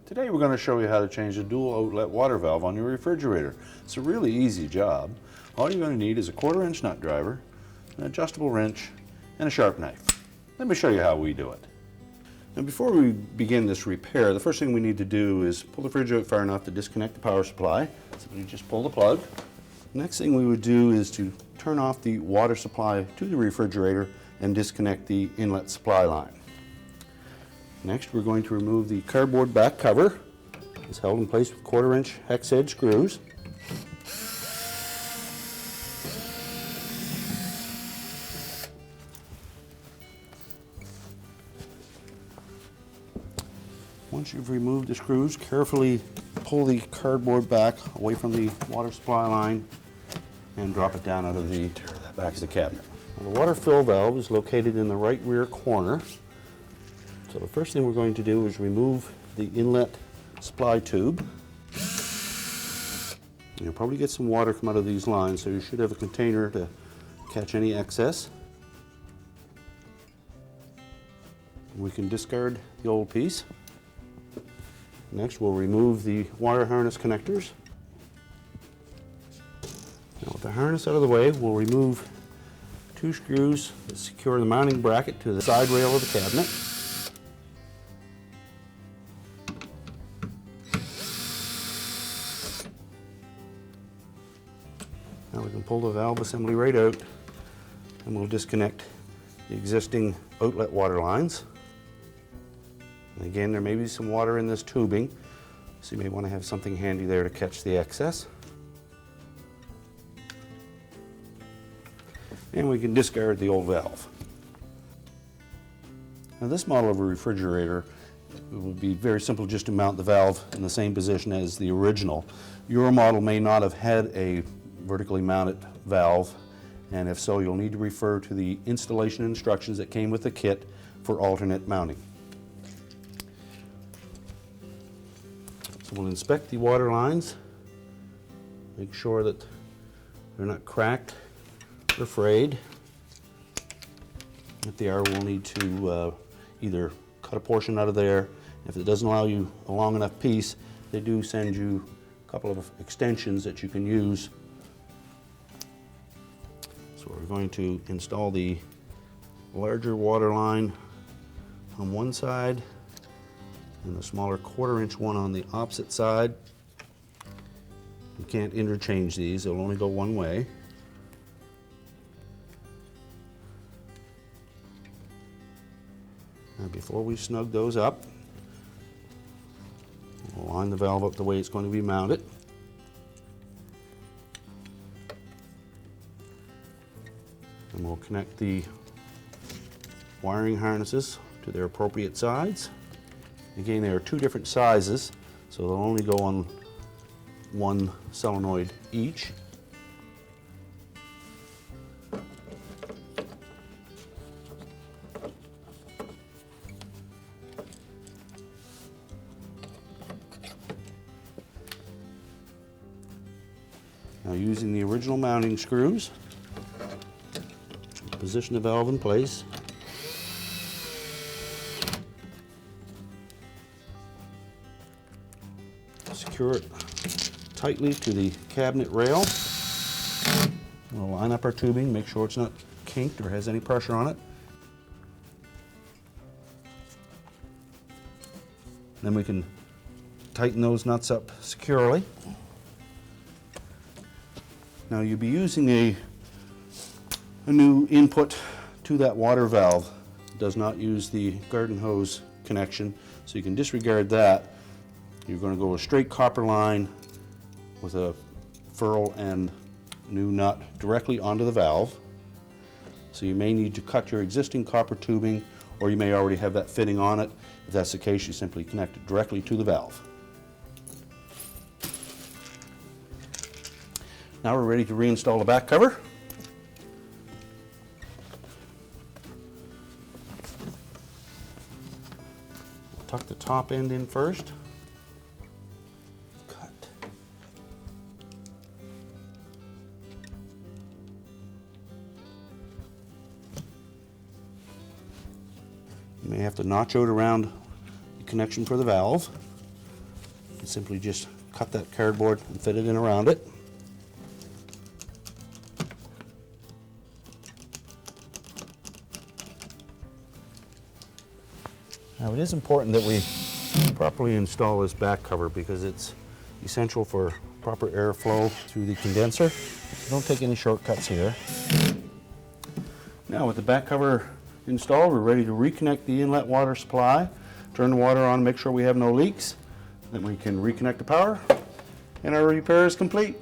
Today we're going to show you how to change the dual outlet water valve on your refrigerator. It's a really easy job. All you're going to need is a 1/4-inch nut driver, an adjustable wrench, and a sharp knife. Let me show you how we do it. Now before we begin this repair, the first thing we need to do is pull the fridge out far enough to disconnect the power supply. Simply just pull the plug. The next thing we would do is to turn off the water supply to the refrigerator and disconnect the inlet supply line. Next, we're going to remove the cardboard back cover. It's held in place with 1/4-inch hex head screws. Once you've removed the screws, carefully pull the cardboard back away from the water supply line and drop it down out of the back of the cabinet. Now, the water fill valve is located in the right rear corner. So the first thing we're going to do is remove the inlet supply tube. You'll probably get some water come out of these lines, so you should have a container to catch any excess. We can discard the old piece. Next, we'll remove the wire harness connectors. Now with the harness out of the way, we'll remove 2 screws that secure the mounting bracket to the side rail of the cabinet. Now we can pull the valve assembly right out, and we'll disconnect the existing outlet water lines. And again, there may be some water in this tubing, so you may want to have something handy there to catch the excess. And we can discard the old valve. Now this model of a refrigerator, it would be very simple just to mount the valve in the same position as the original. Your model may not have had a vertically mounted valve, and if so, you'll need to refer to the installation instructions that came with the kit for alternate mounting. So we'll inspect the water lines, make sure that they're not cracked or frayed. If they are, we'll need to either cut a portion out of there. If it doesn't allow you a long enough piece, they do send you a couple of extensions that you can use. So we're going to install the larger water line on one side and the smaller 1/4-inch one on the opposite side. You can't interchange these, they'll only go one way. Now before we snug those up, we'll line the valve up the way it's going to be mounted. And we'll connect the wiring harnesses to their appropriate sides. Again, there are 2 different sizes, so they'll only go on one solenoid each. Now using the original mounting screws, position the valve in place. Secure it tightly to the cabinet rail. We'll line up our tubing, make sure it's not kinked or has any pressure on it. Then we can tighten those nuts up securely. Now you'll be using a new input to that water valve. It does not use the garden hose connection, so you can disregard that. You're going to go a straight copper line with a ferrule and new nut directly onto the valve. So you may need to cut your existing copper tubing, or you may already have that fitting on it. If that's the case, you simply connect it directly to the valve. Now we're ready to reinstall the back cover. Tuck the top end in first. Cut. You may have to notch out around the connection for the valve. You simply just cut that cardboard and fit it in around it. Now it is important that we properly install this back cover because it's essential for proper airflow through the condenser. So don't take any shortcuts here. Now with the back cover installed, we're ready to reconnect the inlet water supply, turn the water on, make sure we have no leaks, then we can reconnect the power, and our repair is complete.